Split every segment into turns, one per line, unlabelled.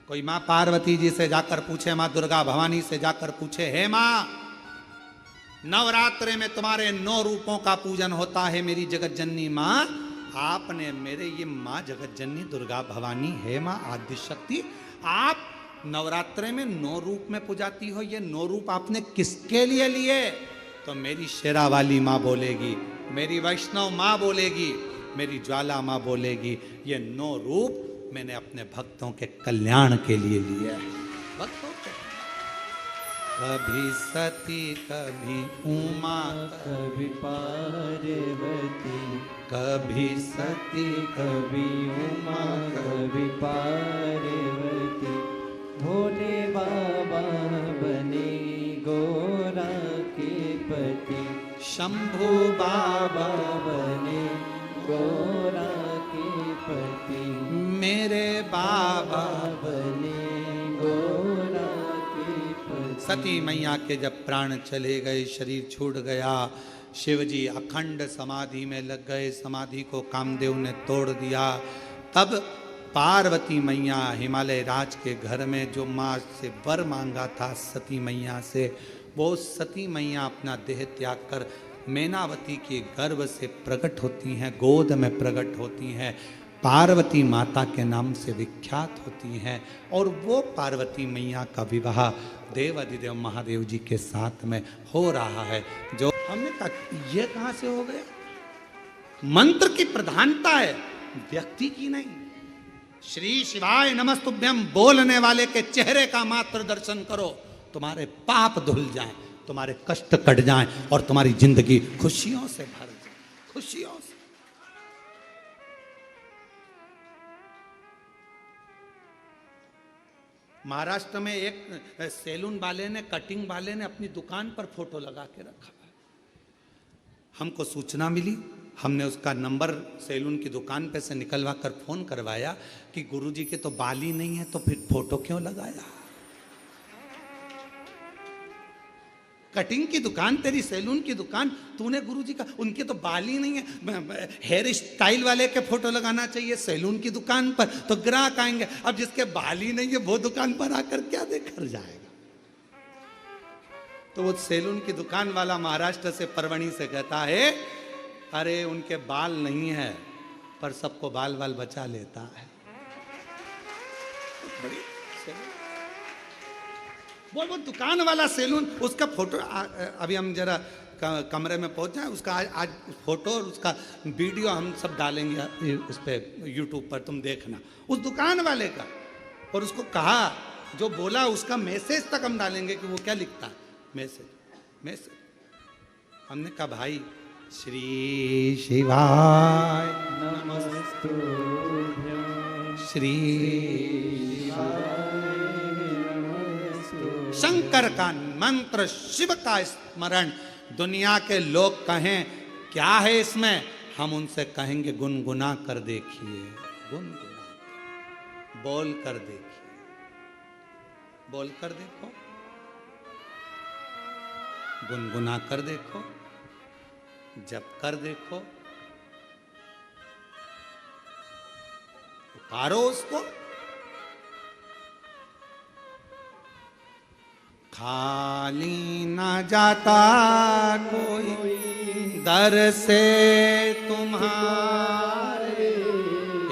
कोई माँ पार्वती जी से जाकर पूछे, माँ दुर्गा भवानी से जाकर पूछे, हे माँ नवरात्रे में तुम्हारे 9 रूपों का पूजन होता है मेरी जगत जननी माँ, आपने मेरे ये माँ जगत जननी दुर्गा भवानी है माँ आदि शक्ति, आप नवरात्रे में 9 रूप में पुजाती हो, ये 9 रूप आपने किसके लिए लिए? तो मेरी शेरा वाली माँ बोलेगी, मेरी वैष्णव माँ बोलेगी, मेरी ज्वाला माँ बोलेगी, ये 9 रूप मैंने अपने भक्तों के कल्याण के लिए लिया है। भक्तों के कभी सती कभी उमा
कभी पार्वती,
कभी सती
कभी उमा कभी पार्वती, भोले बाबा बने गोरा के पति,
शंभू
बाबा बने गोरा के पति,
मेरे बाबा
बने गोरा के पति।
सती मैया के जब प्राण चले गए, शरीर छूट गया, शिवजी अखंड समाधि में लग गए, समाधि को कामदेव ने तोड़ दिया। तब पार्वती मैया हिमालय राज के घर में जो माँ से वर मांगा था सती मैया से, वो सती मैया अपना देह त्याग कर मैनावती के गर्भ से प्रकट होती हैं, गोद में प्रकट होती हैं, पार्वती माता के नाम से विख्यात होती हैं। और वो पार्वती मैया का विवाह देव अधिदेव महादेव जी के साथ में हो रहा है। जो हमने कहा ये कहाँ से हो गया? मंत्र की प्रधानता है, व्यक्ति की नहीं। श्री शिवाय नमस्तुभ्यम बोलने वाले के चेहरे का मात्र दर्शन करो, तुम्हारे पाप धुल जाएं, तुम्हारे कष्ट कट जाएं और तुम्हारी जिंदगी खुशियों से भर जाए, खुशियों से। महाराष्ट्र में एक सैलून वाले ने, कटिंग वाले ने अपनी दुकान पर फोटो लगा के रखा है। हमको सूचना मिली, हमने उसका नंबर सैलून की दुकान पे से निकलवा कर फोन करवाया कि गुरुजी के तो बाल ही नहीं है, तो फिर फोटो क्यों लगाया? कटिंग की दुकान तेरी, सैलून की दुकान, तूने गुरुजी का, उनके तो बाल ही नहीं है, हेयर स्टाइल वाले के फोटो लगाना चाहिए सैलून की दुकान पर, तो ग्राहक आएंगे। अब जिसके बाल ही नहीं है वो दुकान पर आकर क्या देखकर जाएगा? तो वो सैलून की दुकान वाला महाराष्ट्र से, परवणी से कहता है, अरे उनके बाल नहीं है पर सबको बाल वाल बचा लेता है। वो दुकान वाला सैलून, उसका फोटो अभी हम जरा कमरे में पहुंच जाए, उसका आज फोटो और उसका वीडियो हम सब डालेंगे उस पर यूट्यूब पर, तुम देखना उस दुकान वाले का। और उसको कहा, जो बोला उसका मैसेज तक हम डालेंगे कि वो क्या लिखता है, मैसेज। हमने कहा भाई श्री शिवाय
नमस्तुभ्यं,
श्री
नमस्तुभ्यं।
शंकर का मंत्र, शिव का स्मरण, दुनिया के लोग कहें क्या है इसमें, हम उनसे कहेंगे गुनगुना कर देखिए, गुनगुना बोल कर देखिए, बोल कर देखो, गुनगुना कर देखो, जप कर देखो, पुकारो उसको। खाली ना जाता कोई दर से तुम्हारे,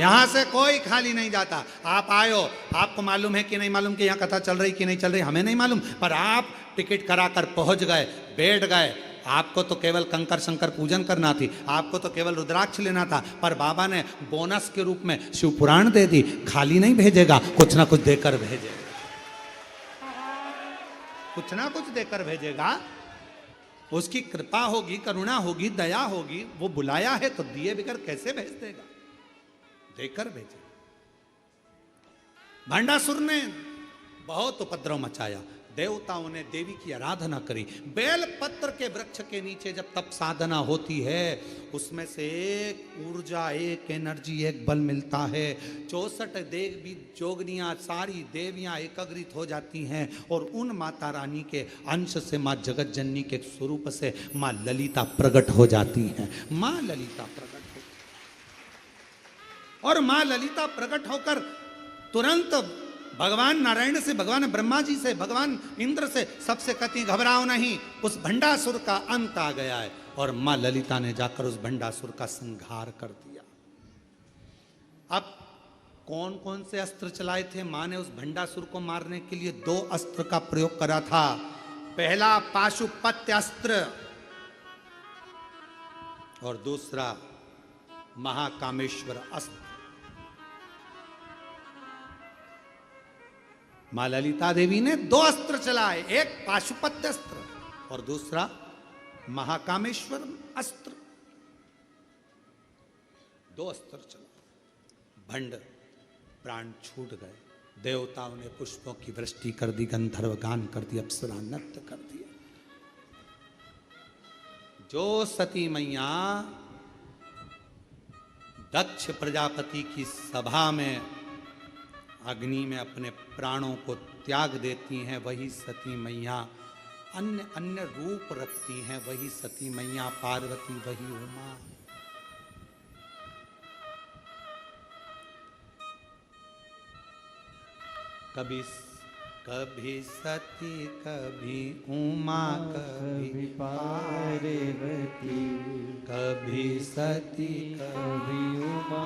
यहां से कोई खाली नहीं जाता। आप आयो, आपको मालूम है कि नहीं मालूम कि यहाँ कथा चल रही कि नहीं चल रही, हमें नहीं मालूम, पर आप टिकट कराकर पहुंच गए, बैठ गए। आपको तो केवल कंकर शंकर पूजन करना थी, आपको तो केवल रुद्राक्ष लेना था, पर बाबा ने बोनस के रूप में शिव पुराण दे दी। खाली नहीं भेजेगा, कुछ ना कुछ देकर भेजेगा, कुछ ना कुछ देकर भेजेगा। उसकी कृपा होगी, करुणा होगी, दया होगी। वो बुलाया है तो दिए बगैर कैसे भेज देगा? देकर भेजेगा। भंडासुर ने बहुत उपद्रव मचाया, देवताओं ने देवी की आराधना करी। बेल पत्र के वृक्ष के नीचे जब तप साधना होती है, उसमें से एक ऊर्जा, एक एनर्जी, एक बल मिलता है। 64 देवी जोगनियाँ, सारी देवियाँ एकत्रित हो जाती हैं और उन माता रानी के अंश से, माँ जगत जननी के स्वरूप से माँ ललिता प्रकट हो जाती हैं। माँ ललिता प्रकट हो और माँ ललिता प्रकट होकर तुरंत भगवान नारायण से, भगवान ब्रह्मा जी से, भगवान इंद्र से, सबसे कहती घबराओ नहीं, उस भंडासुर का अंत आ गया है। और मां ललिता ने जाकर उस भंडासुर का संहार कर दिया। अब कौन कौन से अस्त्र चलाए थे? मां ने उस भंडासुर को मारने के लिए 2 अस्त्र का प्रयोग करा था। पहला पाशुपत्य अस्त्र और दूसरा महाकामेश्वर अस्त्र। मां ललिता देवी ने 2 अस्त्र चलाए, एक पाशुपत्य अस्त्र और दूसरा महाकामेश्वर अस्त्र। 2 अस्त्र चला, भंड प्राण छूट गए। देवताओं ने पुष्पों की वृष्टि कर दी, गंधर्व गान कर दी, अप्सरा नृत्य कर दिया। जो सती मैया दक्ष प्रजापति की सभा में अग्नि में अपने प्राणों को त्याग देती हैं, वही सती मैया अन्य अन्य रूप रखती हैं। वही सती मैया पार्वती, वही उमा। कभी कभी सती, कभी उमा, कभी
पार्वती,
कभी सती,
कभी उमा,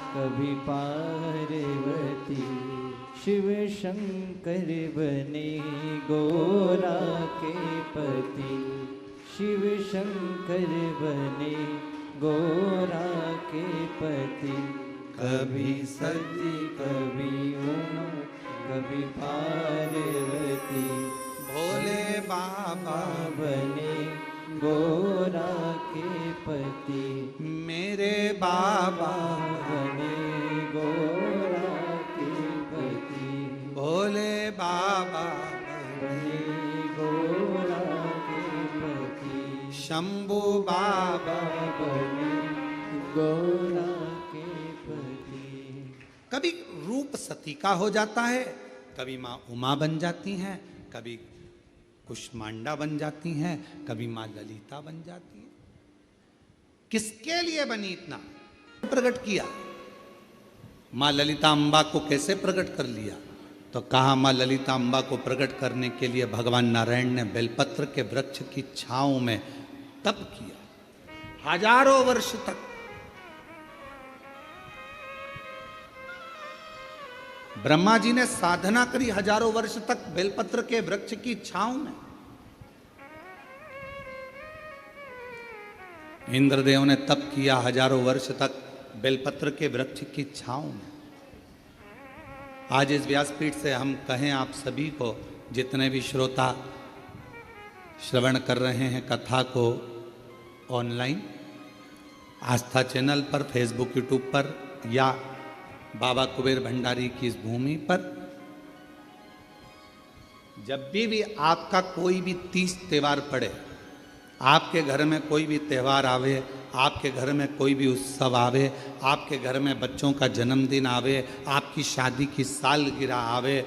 कभी पार्वती। शिव शंकर बने गोरा के पति, शिव शंकर बने गोरा के पति। कभी सती, कभी उमा, कभी पार्वती।
भोले बाबा
बने गोरा के पति,
मेरे बाबा
बने गोरा के पति।
भोले बाबा
बने गोरा के पति,
शंभू बाबा।
बने गोरा के पति।
कभी रूप सती का हो जाता है, कभी माँ उमा बन जाती हैं, कभी कुष्मांडा बन जाती हैं, कभी माँ ललिता बन जाती हैं। किसके लिए बनी? इतना प्रकट किया। माँ ललिता अम्बा को कैसे प्रकट कर लिया? तो कहा माँ ललिता अम्बा को प्रकट करने के लिए भगवान नारायण ने बेलपत्र के वृक्ष की छांव में तप किया हजारों वर्ष तक। ब्रह्मा जी ने साधना करी हजारों वर्ष तक बेलपत्र के वृक्ष की छांव में। इंद्रदेव ने तप किया हजारों वर्ष तक बेलपत्र के वृक्ष की छांव में। आज इस व्यासपीठ से हम कहें आप सभी को, जितने भी श्रोता श्रवण कर रहे हैं कथा को ऑनलाइन, आस्था चैनल पर, फेसबुक, यूट्यूब पर या बाबा कुबेर भंडारी की इस भूमि पर, जब भी आपका कोई भी तीज त्योहार पड़े, आपके घर में कोई भी त्यौहार आवे, आपके घर में कोई भी उत्सव आवे, आपके घर में बच्चों का जन्मदिन आवे, आपकी शादी की सालगिरह आवे,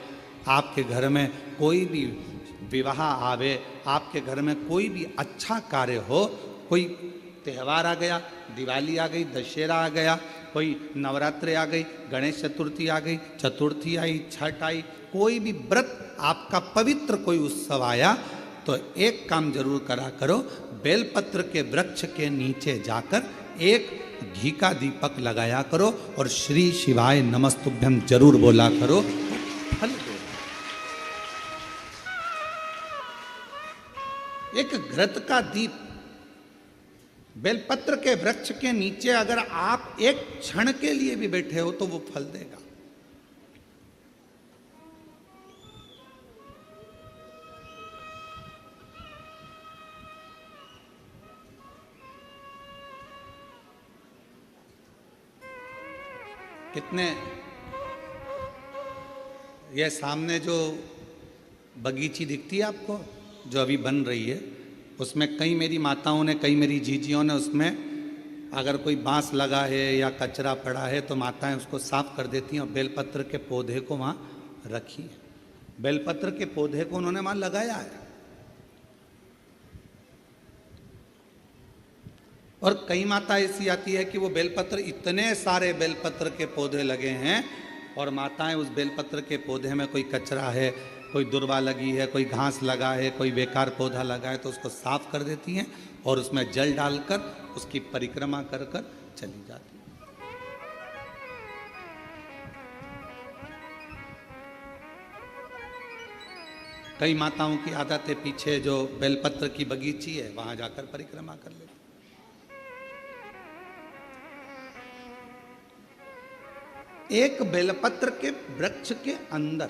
आपके घर में कोई भी विवाह आवे, आपके घर में कोई भी अच्छा कार्य हो, कोई त्यौहार आ गया, दिवाली आ गई, दशहरा आ गया, कोई नवरात्रि आ गई, गणेश चतुर्थी आ गई, चतुर्थी आई, छठ आई, कोई भी व्रत आपका पवित्र कोई उत्सव आया, तो एक काम जरूर करा करो, बेलपत्र के वृक्ष के नीचे जाकर एक घी का दीपक लगाया करो और श्री शिवाय नमस्तुभ्यम जरूर बोला करो, फल दो। एक घृत का दीप बेलपत्र के वृक्ष के नीचे अगर आप एक क्षण के लिए भी बैठे हो तो वो फल देगा। कितने ये सामने जो बगीची दिखती है आपको, जो अभी बन रही है, उसमें कई मेरी माताओं ने, कई मेरी जीजियों ने, उसमें अगर कोई बांस लगा है या कचरा पड़ा है तो माताएं उसको साफ कर देती हैं और बेलपत्र के पौधे को वहाँ रखी है। बेलपत्र के पौधे को उन्होंने वहाँ लगाया है। और कई माता ऐसी आती है कि वो बेलपत्र, इतने सारे बेलपत्र के पौधे लगे हैं और माताएं उस बेलपत्र के पौधे में कोई कचरा है, कोई दुर्वा लगी है, कोई घास लगा है, कोई बेकार पौधा लगा है, तो उसको साफ कर देती हैं और उसमें जल डालकर उसकी परिक्रमा कर कर चली जाती हैं। कई माताओं की आदत है, पीछे जो बेलपत्र की बगीची है वहां जाकर परिक्रमा कर लेती। एक बेलपत्र के वृक्ष के अंदर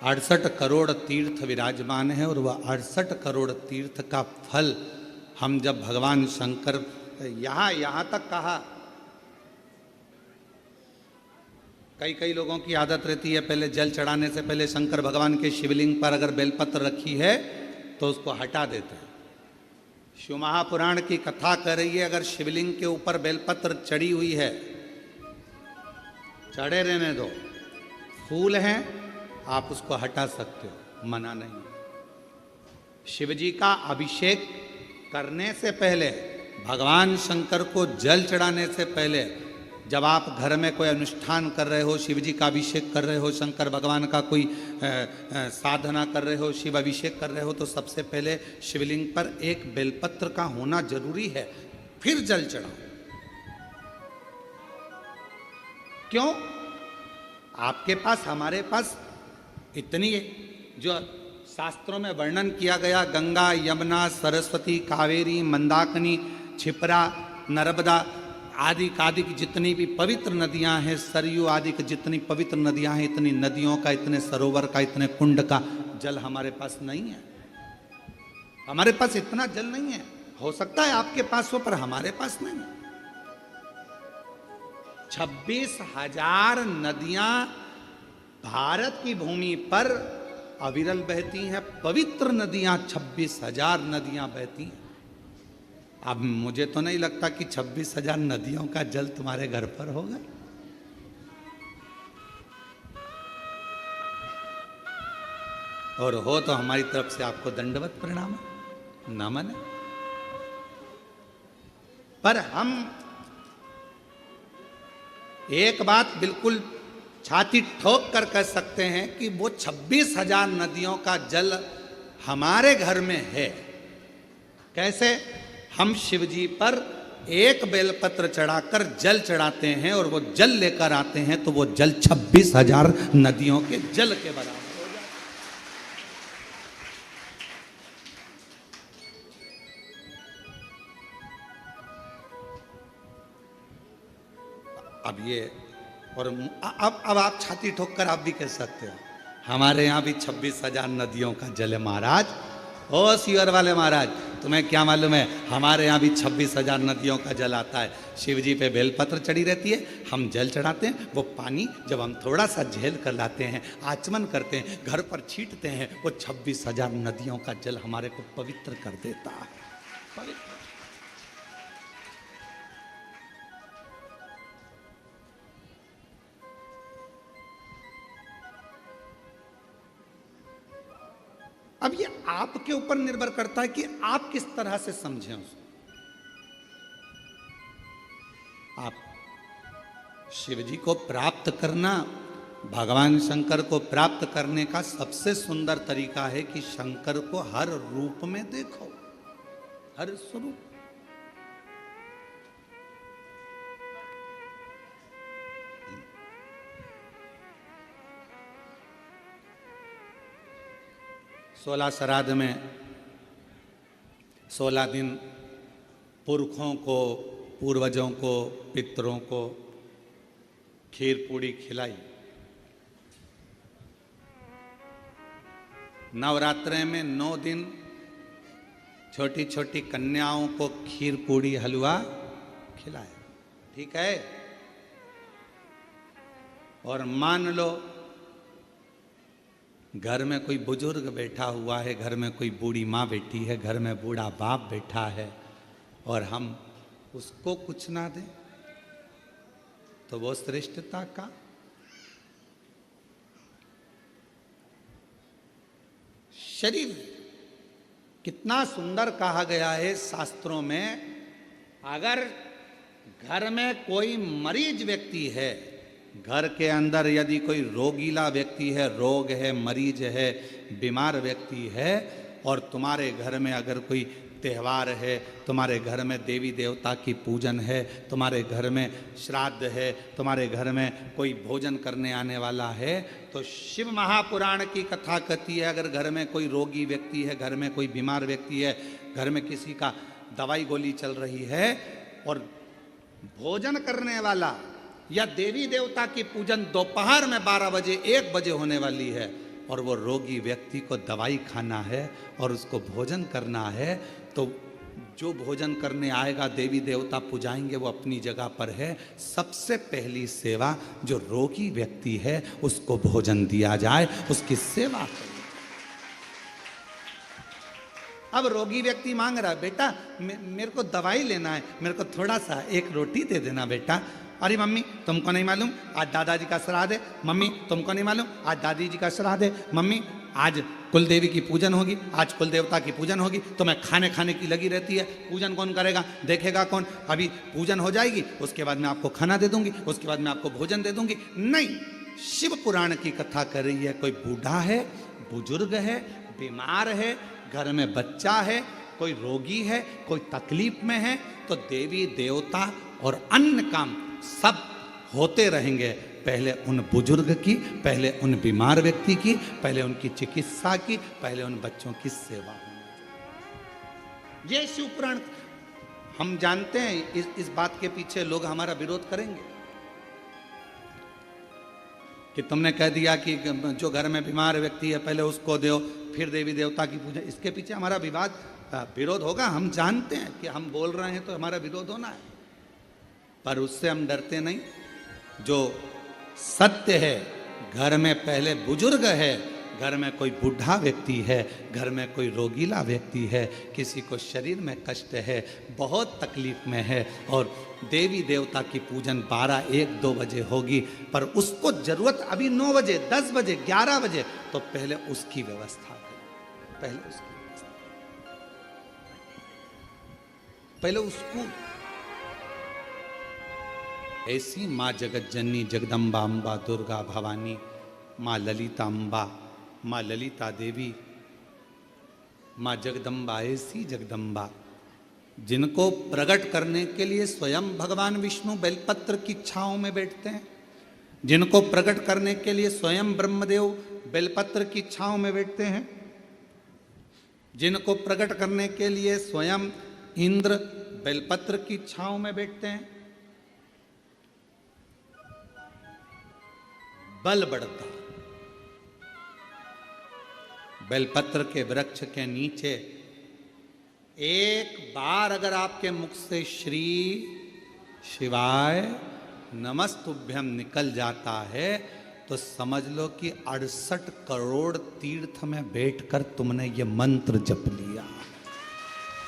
68 करोड़ तीर्थ विराजमान है और वह 68 करोड़ तीर्थ का फल हम जब भगवान शंकर यहां तक कहा, कई लोगों की आदत रहती है पहले जल चढ़ाने से पहले शंकर भगवान के शिवलिंग पर अगर बेलपत्र रखी है तो उसको हटा देते हैं। शिव महापुराण की कथा कर रही है, अगर शिवलिंग के ऊपर बेलपत्र चढ़ी हुई है, चढ़े रहने दो, फूल हैं, आप उसको हटा सकते हो, मना नहीं। शिव जी का अभिषेक करने से पहले, भगवान शंकर को जल चढ़ाने से पहले, जब आप घर में कोई अनुष्ठान कर रहे हो, शिव जी का अभिषेक कर रहे हो, शंकर भगवान का कोई साधना कर रहे हो, शिव अभिषेक कर रहे हो, तो सबसे पहले शिवलिंग पर एक बेलपत्र का होना जरूरी है, फिर जल चढ़ाओ। क्यों? आपके पास, हमारे पास इतनी जो शास्त्रों में वर्णन किया गया, गंगा, यमुना, सरस्वती, कावेरी, मंदाकिनी, क्षिप्रा, नर्मदा आदि की जितनी भी पवित्र नदियां हैं, सरयू आदि की जितनी पवित्र नदियां हैं, इतनी नदियों का, इतने सरोवर का, इतने कुंड का जल हमारे पास नहीं है। हमारे पास इतना जल नहीं है। हो सकता है आपके पास हो, पर हमारे पास नहीं। 26,000 नदियां भारत की भूमि पर अविरल बहती हैं। पवित्र नदियां 26,000 नदियां बहती हैं। अब मुझे तो नहीं लगता कि 26,000 नदियों का जल तुम्हारे घर पर होगा। और हो तो हमारी तरफ से आपको दंडवत प्रणाम, नमन। पर हम एक बात बिल्कुल छाती ठोक कर कह सकते हैं कि वो 26,000 नदियों का जल हमारे घर में है। कैसे? हम शिव जी पर एक बेलपत्र चढ़ाकर जल चढ़ाते हैं और वो जल लेकर आते हैं, तो वो जल 26,000 नदियों के जल के बराबर हो जाता है। अब ये, और अब आप छाती ठोक कर आप भी कह सकते हो, हमारे यहाँ भी 26,000 नदियों का जल है महाराज। ओ सीवर वाले महाराज, तुम्हें क्या मालूम है, हमारे यहाँ भी 26,000 नदियों का जल आता है। शिव जी पे बेलपत्र चढ़ी रहती है, हम जल चढ़ाते हैं। वो पानी जब हम थोड़ा सा झेल कर लाते हैं, आचमन करते हैं, घर पर छींटते हैं, वो 26,000 नदियों का जल हमारे को पवित्र कर देता है। पवित्र। अब ये आपके ऊपर निर्भर करता है कि आप किस तरह से समझें उसको। आप शिव जी को प्राप्त करना, भगवान शंकर को प्राप्त करने का सबसे सुंदर तरीका है कि शंकर को हर रूप में देखो, हर स्वरूप। 16 श्राद्ध में 16 दिन पुरखों को, पूर्वजों को, पितरों को खीर पूड़ी खिलाई। नवरात्रे में 9 दिन छोटी छोटी कन्याओं को खीर पूड़ी हलवा खिलाया। ठीक है? और मान लो घर में कोई बुजुर्ग बैठा हुआ है, घर में कोई बूढ़ी माँ बैठी है, घर में बूढ़ा बाप बैठा है, और हम उसको कुछ ना दें, तो वो श्रेष्ठता का। शरीर कितना सुंदर कहा गया है शास्त्रों में, अगर घर में कोई मरीज व्यक्ति है, घर के अंदर यदि कोई रोगीला व्यक्ति है, रोग है, मरीज है, बीमार व्यक्ति है, और तुम्हारे घर में अगर कोई त्यौहार है, तुम्हारे घर में देवी देवता की पूजन है, तुम्हारे घर में श्राद्ध है, तुम्हारे घर में कोई भोजन करने आने वाला है, तो शिव महापुराण की कथा कहती है अगर घर में कोई रोगी व्यक्ति है, घर में कोई बीमार व्यक्ति है, घर में किसी का दवाई गोली चल रही है और भोजन करने वाला या देवी देवता की पूजन दोपहर में 12 बजे 1 बजे होने वाली है और वो रोगी व्यक्ति को दवाई खाना है और उसको भोजन करना है, तो जो भोजन करने आएगा देवी देवता पुजाएंगे वो अपनी जगह पर है। सबसे पहली सेवा जो रोगी व्यक्ति है उसको भोजन दिया जाए, उसकी सेवा करें। अब रोगी व्यक्ति मांग रहा है, बेटा मेरे को दवाई लेना है, मेरे को थोड़ा सा एक रोटी दे देना बेटा। अरे मम्मी तुमको नहीं मालूम आज दादाजी का श्राद्ध है, मम्मी तुमको नहीं मालूम आज दादी जी का श्राद्ध है, मम्मी आज कुल देवी की पूजन होगी, आज कुल देवता की पूजन होगी, तो मैं खाने की लगी रहती है, पूजन कौन करेगा, देखेगा कौन, अभी पूजन हो जाएगी उसके बाद मैं आपको खाना दे दूंगी, उसके बाद मैं आपको भोजन दे दूंगी। नहीं, शिव पुराण की कथा कर रही है, कोई बूढ़ा है, बुजुर्ग है, बीमार है, घर में बच्चा है, कोई रोगी है, कोई तकलीफ में है, तो देवी देवता और अन्य काम सब होते रहेंगे। पहले उन बुजुर्ग की, पहले उन बीमार व्यक्ति की, पहले उनकी चिकित्सा की, पहले उन बच्चों की सेवा होनी। ये शिव पुराण हम जानते हैं। इस बात के पीछे लोग हमारा विरोध करेंगे कि तुमने कह दिया कि जो घर में बीमार व्यक्ति है पहले उसको दो, फिर देवी देवता की पूजा। इसके पीछे हमारा विरोध होगा। हम जानते हैं कि हम बोल रहे हैं तो हमारा विरोध होना है, पर उससे हम डरते नहीं। जो सत्य है, घर में पहले बुजुर्ग है, घर में कोई बूढ़ा व्यक्ति है, घर में कोई रोगीला व्यक्ति है, किसी को शरीर में कष्ट है, बहुत तकलीफ में है, और देवी देवता की पूजन 12, 1, 2 बजे होगी, पर उसको जरूरत अभी 9 बजे, 10 बजे, 11 बजे, तो पहले उसकी व्यवस्था करें, पहले उसको। ऐसी माँ जगत जननी जगदम्बा अम्बा दुर्गा भवानी, माँ ललिता अम्बा, माँ ललिता देवी, माँ जगदम्बा, ऐसी जगदम्बा जिनको प्रकट करने के लिए स्वयं भगवान विष्णु बेलपत्र की छांव में बैठते हैं, जिनको प्रकट करने के लिए स्वयं ब्रह्मदेव बेलपत्र की छांव में बैठते हैं, जिनको प्रकट करने के लिए स्वयं इंद्र बेलपत्र की छांव में बैठते हैं, बल बढ़ता। बेलपत्र के वृक्ष के नीचे एक बार अगर आपके मुख से श्री शिवाय नमस्तुभ्यम निकल जाता है तो समझ लो कि 68 करोड़ तीर्थ में बैठकर तुमने ये मंत्र जप लिया।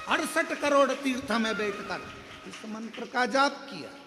68 करोड़ तीर्थ में बैठकर इस मंत्र का जाप किया।